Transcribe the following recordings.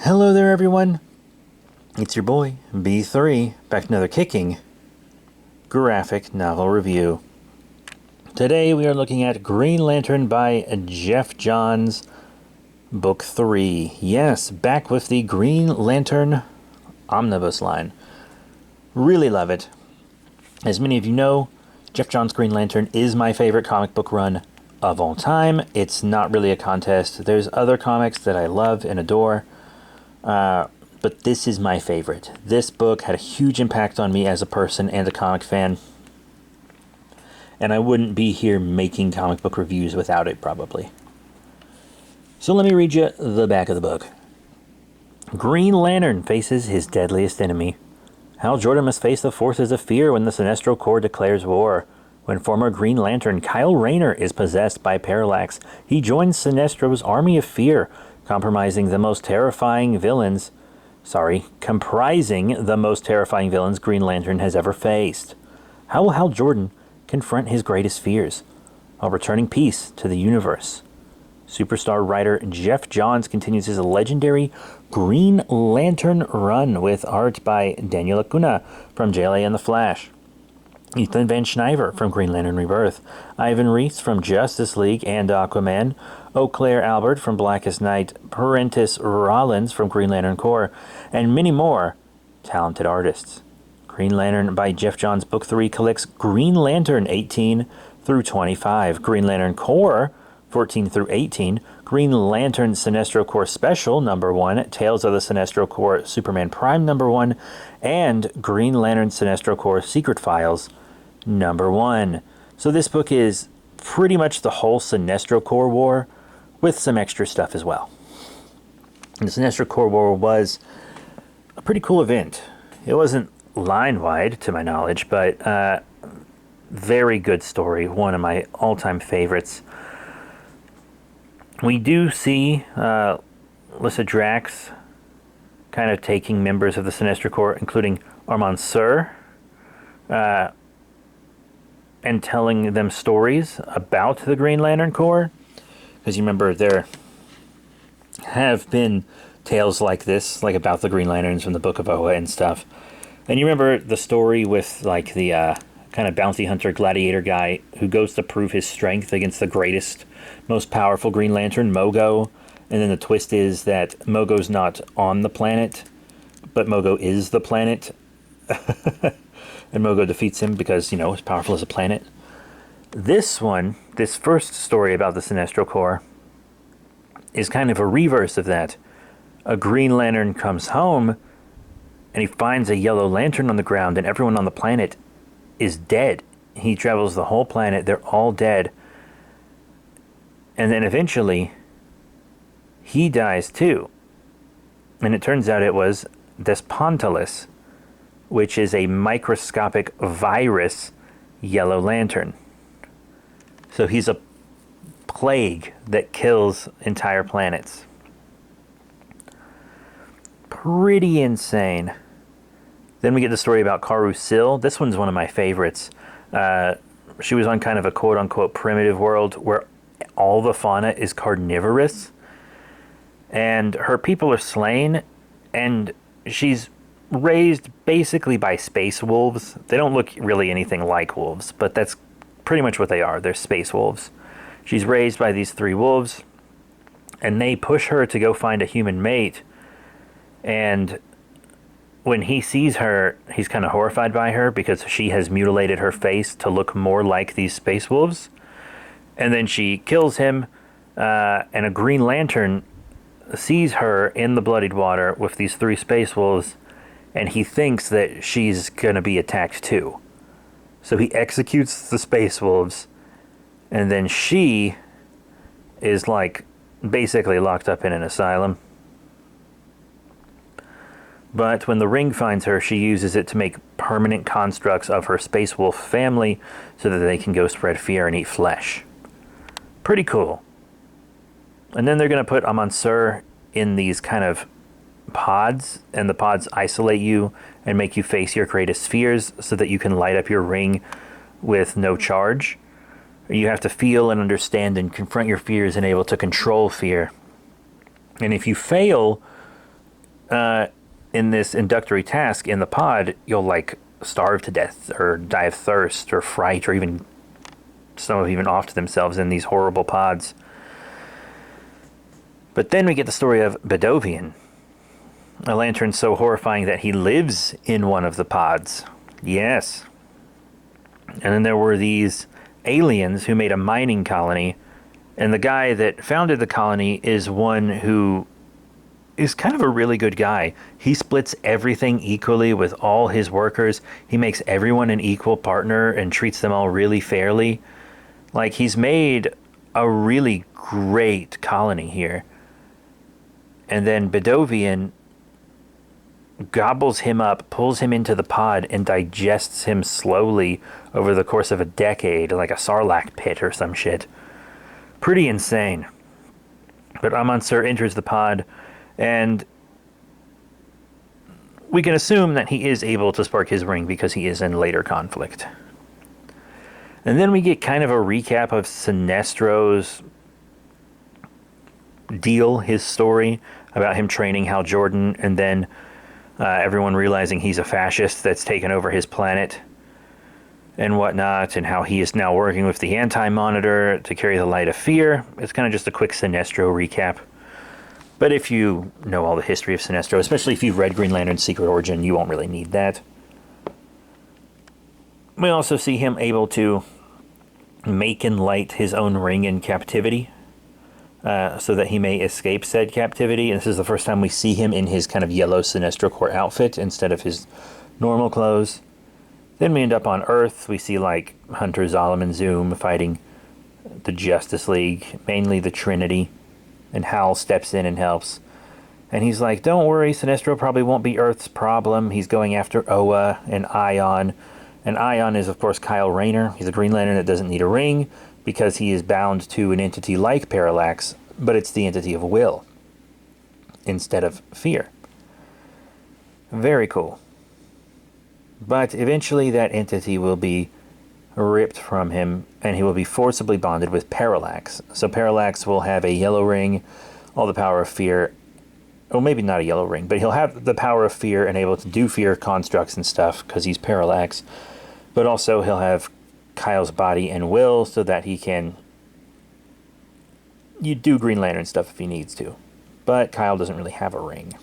Hello there, everyone. It's your boy, B3, back to another kicking graphic novel review. Today we are looking at Green Lantern by Geoff Johns, Book 3. Yes, back with the Green Lantern Omnibus line. Really love it. As many of you know, Geoff Johns' Green Lantern is my favorite comic book run of all time. It's not really a contest. There's other comics that I love and adore, but this is my favorite. This book had a huge impact on me as a person and a comic fan, and I wouldn't be here making comic book reviews without it, probably. So let me read you the back of the book. Green Lantern faces his deadliest enemy. Hal Jordan must face the forces of fear when the Sinestro Corps declares war. When former Green Lantern Kyle Rayner is possessed by Parallax, he joins Sinestro's army of fear, comprising the most terrifying villains Green Lantern has ever faced. How will Hal Jordan confront his greatest fears while returning peace to the universe? Superstar writer Geoff Johns continues his legendary Green Lantern run with art by Daniel Acuna from JLA and The Flash, Ethan Van Sciver from Green Lantern Rebirth, Ivan Reis from Justice League and Aquaman, Eau Claire Albert from Blackest Night, Prentice Rollins from Green Lantern Corps, and many more talented artists. Green Lantern by Geoff Johns Book 3 collects Green Lantern 18 through 25, Green Lantern Corps 14 through 18, Green Lantern Sinestro Corps Special number 1, Tales of the Sinestro Corps Superman Prime number 1, and Green Lantern Sinestro Corps Secret Files number 1. So this book is pretty much the whole Sinestro Corps War, with some extra stuff as well. And the Sinestro Corps War was a pretty cool event. It wasn't line-wide, to my knowledge, but very good story. One of my all-time favorites. We do see Lissa Drax kind of taking members of the Sinestro Corps, including Armand Sur, and telling them stories about the Green Lantern Corps. Because you remember there have been tales like this, like about the Green Lanterns from the Book of Oa and stuff. And you remember the story with like the kind of bounty hunter gladiator guy who goes to prove his strength against the greatest, most powerful Green Lantern, Mogo. And then the twist is that Mogo's not on the planet, but Mogo is the planet. And Mogo defeats him because, you know, as powerful as a planet. This one, this first story about the Sinestro Corps, is kind of a reverse of that. A Green Lantern comes home, and he finds a yellow lantern on the ground, and everyone on the planet is dead. He travels the whole planet, they're all dead. And then eventually, he dies too. And it turns out it was Despontalus, which is a microscopic virus yellow lantern. So he's a plague that kills entire planets. Pretty insane. Then we get the story about Karu Sil. This one's one of my favorites. She was on kind of a quote-unquote primitive world where all the fauna is carnivorous. And her people are slain, and she's raised basically by space wolves. They don't look really anything like wolves, but that's pretty much what they are. They're space wolves. She's raised by these 3 wolves, and they push her to go find a human mate. And when he sees her, he's kind of horrified by her because she has mutilated her face to look more like these space wolves. And then she kills him, and a Green Lantern sees her in the bloodied water with these 3 space wolves, and he thinks that she's going to be attacked too. So he executes the space wolves, and then she is like basically locked up in an asylum. But when the Ring finds her, she uses it to make permanent constructs of her space wolf family so that they can go spread fear and eat flesh. Pretty cool. And then they're going to put Armand Sur in these kind of pods, and the pods isolate you and make you face your greatest fears so that you can light up your ring with no charge. You have to feel and understand and confront your fears and able to control fear. And if you fail in this inductory task in the pod, you'll like starve to death or die of thirst or fright, or even some have even offed themselves in these horrible pods. But then we get the story of Bedovian, a lantern so horrifying that he lives in one of the pods. Yes. And then there were these aliens who made a mining colony, and the guy that founded the colony is one who is kind of a really good guy. He splits everything equally with all his workers. He makes everyone an equal partner and treats them all really fairly. Like, he's made a really great colony here. And then Bedovian gobbles him up, pulls him into the pod, and digests him slowly over the course of a decade, like a Sarlacc pit or some shit. Pretty insane. But Amansur enters the pod, and we can assume that he is able to spark his ring because he is in later conflict. And then we get kind of a recap of Sinestro's deal, his story about him training Hal Jordan, and then everyone realizing he's a fascist that's taken over his planet and whatnot, and how he is now working with the Anti-Monitor to carry the light of fear. It's kind of just a quick Sinestro recap. But if you know all the history of Sinestro, especially if you've read Green Lantern's Secret Origin, you won't really need that. We also see him able to make and light his own ring in captivity, so that he may escape said captivity. And this is the first time we see him in his kind of yellow Sinestro Corps outfit instead of his normal clothes. Then we end up on Earth. We see like Hunter, Zalem, and Zoom fighting the Justice League, mainly the Trinity. And Hal steps in and helps. And he's like, don't worry, Sinestro probably won't be Earth's problem. He's going after Oa and Ion. And Ion is, of course, Kyle Rayner. He's a Green Lantern that doesn't need a ring because he is bound to an entity like Parallax, but it's the entity of will instead of fear. Very cool. But eventually that entity will be ripped from him, and he will be forcibly bonded with Parallax. So Parallax will have a yellow ring, all the power of fear. Well, maybe not a yellow ring, but he'll have the power of fear and able to do fear constructs and stuff because he's Parallax. But also he'll have Kyle's body and will so that he can do Green Lantern stuff if he needs to. But Kyle doesn't really have a ring.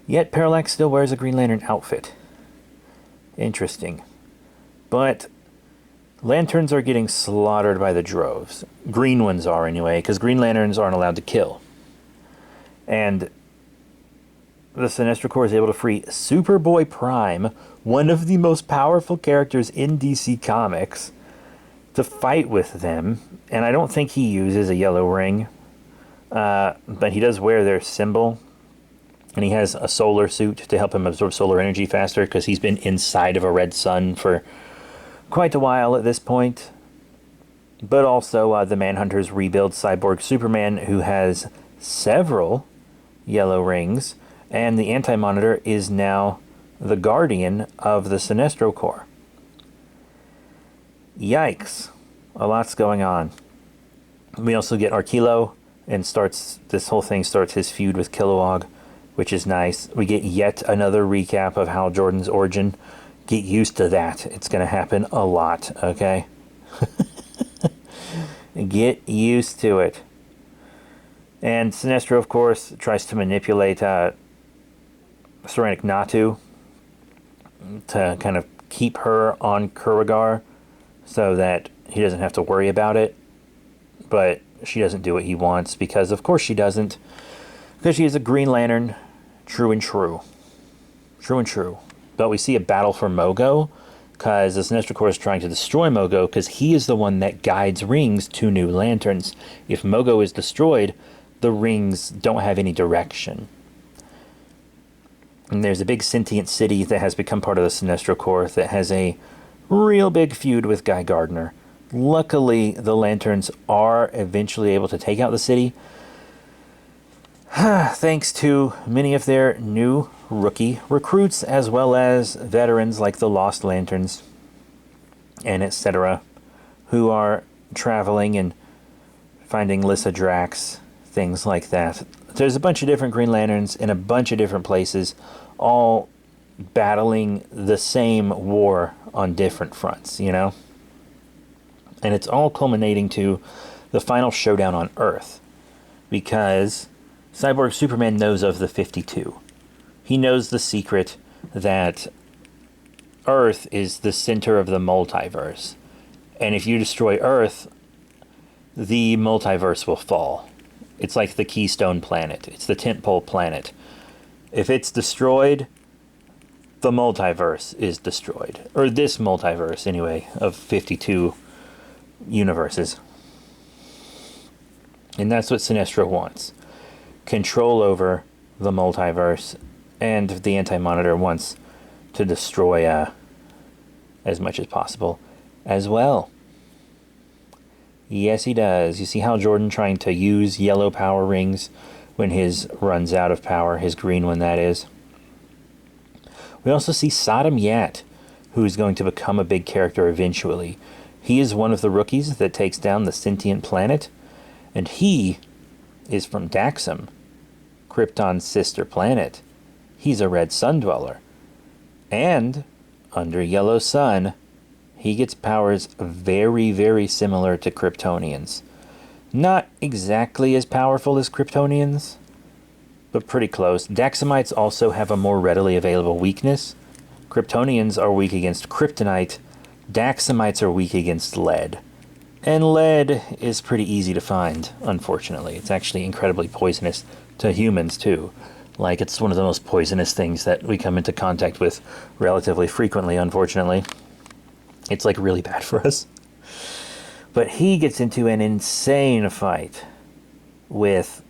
Yet Parallax still wears a Green Lantern outfit. Interesting. But lanterns are getting slaughtered by the droves. Green ones are anyway, because Green Lanterns aren't allowed to kill. And the Sinestro Corps is able to free Superboy Prime, one of the most powerful characters in DC Comics, to fight with them. And I don't think he uses a yellow ring, but he does wear their symbol. And he has a solar suit to help him absorb solar energy faster, because he's been inside of a red sun for quite a while at this point. But also the Manhunters rebuild Cyborg Superman, who has several yellow rings, and the Anti-Monitor is now the guardian of the Sinestro Corps. Yikes. A lot's going on. We also get Arkilo, and this whole thing starts his feud with Kilowog, which is nice. We get yet another recap of Hal Jordan's origin. Get used to that. It's going to happen a lot, okay? Get used to it. And Sinestro, of course, tries to manipulate Serenic Natu to kind of keep her on Kurigar so that he doesn't have to worry about it. But she doesn't do what he wants because, of course, she doesn't. Because she is a Green Lantern, true and true. True and true. But we see a battle for Mogo, because the Sinestro Corps is trying to destroy Mogo, because he is the one that guides rings to new lanterns. If Mogo is destroyed, the rings don't have any direction. And there's a big sentient city that has become part of the Sinestro Corps that has a real big feud with Guy Gardner. Luckily, the lanterns are eventually able to take out the city, thanks to many of their new rookie recruits, as well as veterans like the Lost Lanterns and etc., who are traveling and finding Lyssa Drax, things like that, there's a bunch of different Green Lanterns in a bunch of different places, all battling the same war on different fronts, you know? And it's all culminating to the final showdown on Earth, because Cyborg Superman knows of the 52. He knows the secret that Earth is the center of the multiverse. And if you destroy Earth, the multiverse will fall. It's like the Keystone Planet. It's the tentpole planet. If it's destroyed, the multiverse is destroyed. Or this multiverse, anyway, of 52 universes. And that's what Sinestro wants. Control over the multiverse. And the Anti-Monitor wants to destroy as much as possible as well. Yes, he does. You see Hal Jordan trying to use yellow power rings when his runs out of power, his green one, that is. We also see Sodom Yat, who is going to become a big character eventually. He is one of the rookies that takes down the sentient planet, and he is from Daxam, Krypton's sister planet. He's a red sun dweller. And under Yellow Sun, he gets powers very, very similar to Kryptonians. Not exactly as powerful as Kryptonians, but pretty close. Daxamites also have a more readily available weakness. Kryptonians are weak against kryptonite. Daxamites are weak against lead. And lead is pretty easy to find, unfortunately. It's actually incredibly poisonous to humans, too. Like, it's one of the most poisonous things that we come into contact with relatively frequently, unfortunately. It's, like, really bad for us. But he gets into an insane fight with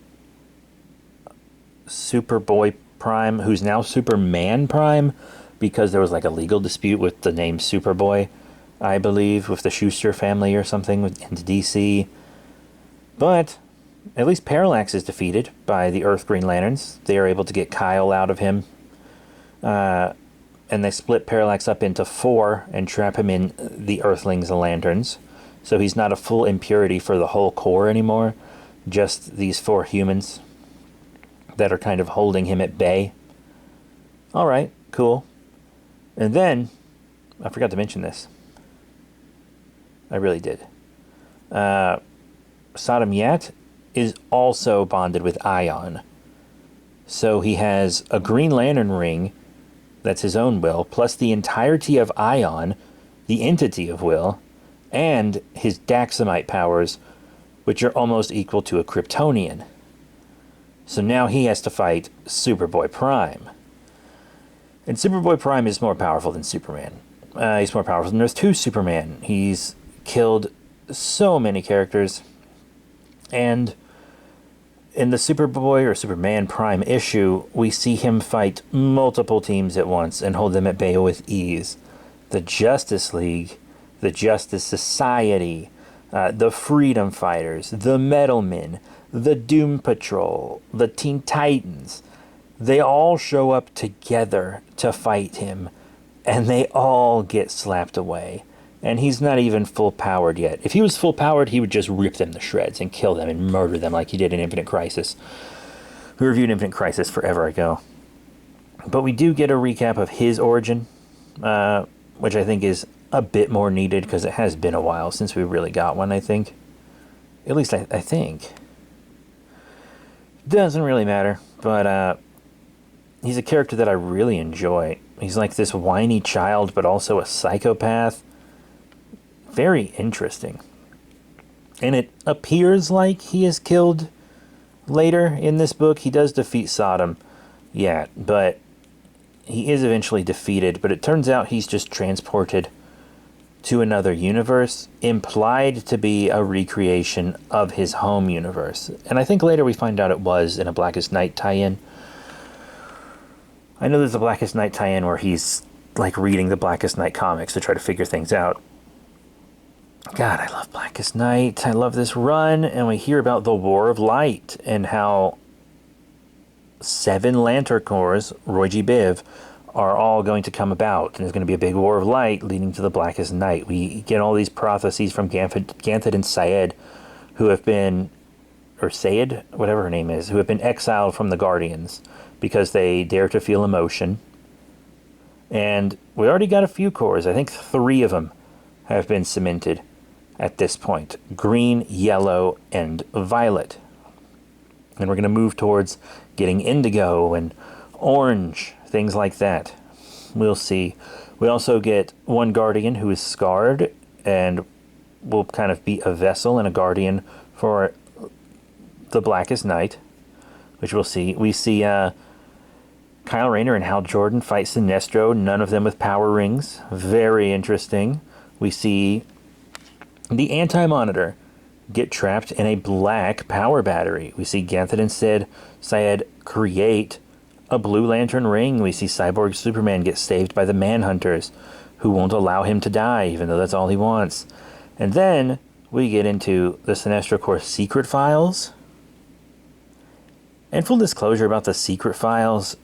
Superboy Prime, who's now Superman Prime, because there was, like, a legal dispute with the name Superboy, I believe, with the Schuster family or something in DC. But at least Parallax is defeated by the Earth Green Lanterns. They are able to get Kyle out of him. And they split Parallax up into 4 and trap him in the Earthlings Lanterns. So he's not a full impurity for the whole Corps anymore. Just these 4 humans that are kind of holding him at bay. Alright, cool. And then, I forgot to mention this. I really did. Sodom Yat is also bonded with Ion. So he has a Green Lantern ring, that's his own will, plus the entirety of Ion, the entity of will, and his Daxamite powers, which are almost equal to a Kryptonian. So now he has to fight Superboy Prime. And Superboy Prime is more powerful than Superman. He's more powerful than Earth 2 Superman. He's killed so many characters. And in the Superboy or Superman Prime issue, we see him fight multiple teams at once and hold them at bay with ease. The Justice League, the Justice Society, the Freedom Fighters, the Metal Men, the Doom Patrol, the Teen Titans. They all show up together to fight him, and they all get slapped away. And he's not even full-powered yet. If he was full-powered, he would just rip them to shreds and kill them and murder them like he did in Infinite Crisis. We reviewed Infinite Crisis forever ago. But we do get a recap of his origin, which I think is a bit more needed because it has been a while since we really got one, I think. At least I think. Doesn't really matter, but he's a character that I really enjoy. He's like this whiny child, but also a psychopath. Very interesting. And it appears like he is killed later in this book. He does defeat Sodom, yeah, but he is eventually defeated. But it turns out he's just transported to another universe, implied to be a recreation of his home universe. And I think later we find out it was in a Blackest Night tie-in. I know there's a Blackest Night tie-in where he's like reading the Blackest Night comics to try to figure things out. God, I love Blackest Night. I love this run. And we hear about the War of Light and how 7 Lantern Corps, Roy G. Biv, are all going to come about. And there's going to be a big War of Light leading to the Blackest Night. We get all these prophecies from Ganthet and Syed, who have been or Sayed, whatever her name is, who have been exiled from the Guardians because they dare to feel emotion. And we already got a few cores. I think 3 of them have been cemented at this point. Green, yellow, and violet. And we're going to move towards getting indigo and orange, things like that. We'll see. We also get one Guardian who is scarred and will kind of be a vessel and a Guardian for the Blackest Night, which we'll see. We see Kyle Rayner and Hal Jordan fight Sinestro, none of them with power rings. Very interesting. We see the Anti-Monitor get trapped in a black power battery. We see Ganthet and Syed create a Blue Lantern ring. We see Cyborg Superman get saved by the Manhunters, who won't allow him to die, even though that's all he wants. And then we get into the Sinestro Corps secret files. And full disclosure about the secret files,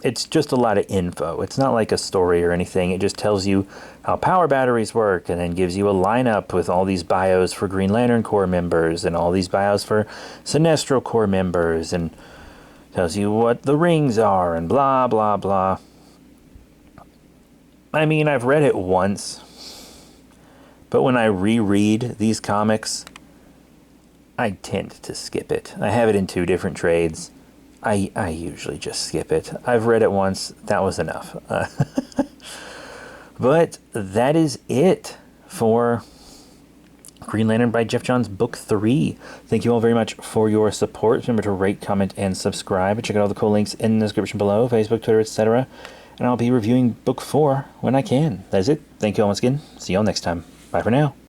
it's just a lot of info. It's not like a story or anything. It just tells you how power batteries work and then gives you a lineup with all these bios for Green Lantern Corps members and all these bios for Sinestro Corps members and tells you what the rings are and blah, blah, blah. I mean, I've read it once, but when I reread these comics, I tend to skip it. I have it in 2 different trades. I usually just skip it. I've read it once. That was enough. But that is it for Green Lantern by Geoff Johns Book 3. Thank you all very much for your support. Remember to rate, comment, and subscribe. Check out all the cool links in the description below, Facebook, Twitter, etc. And I'll be reviewing Book 4 when I can. That's it. Thank you all once again. See you all next time. Bye for now.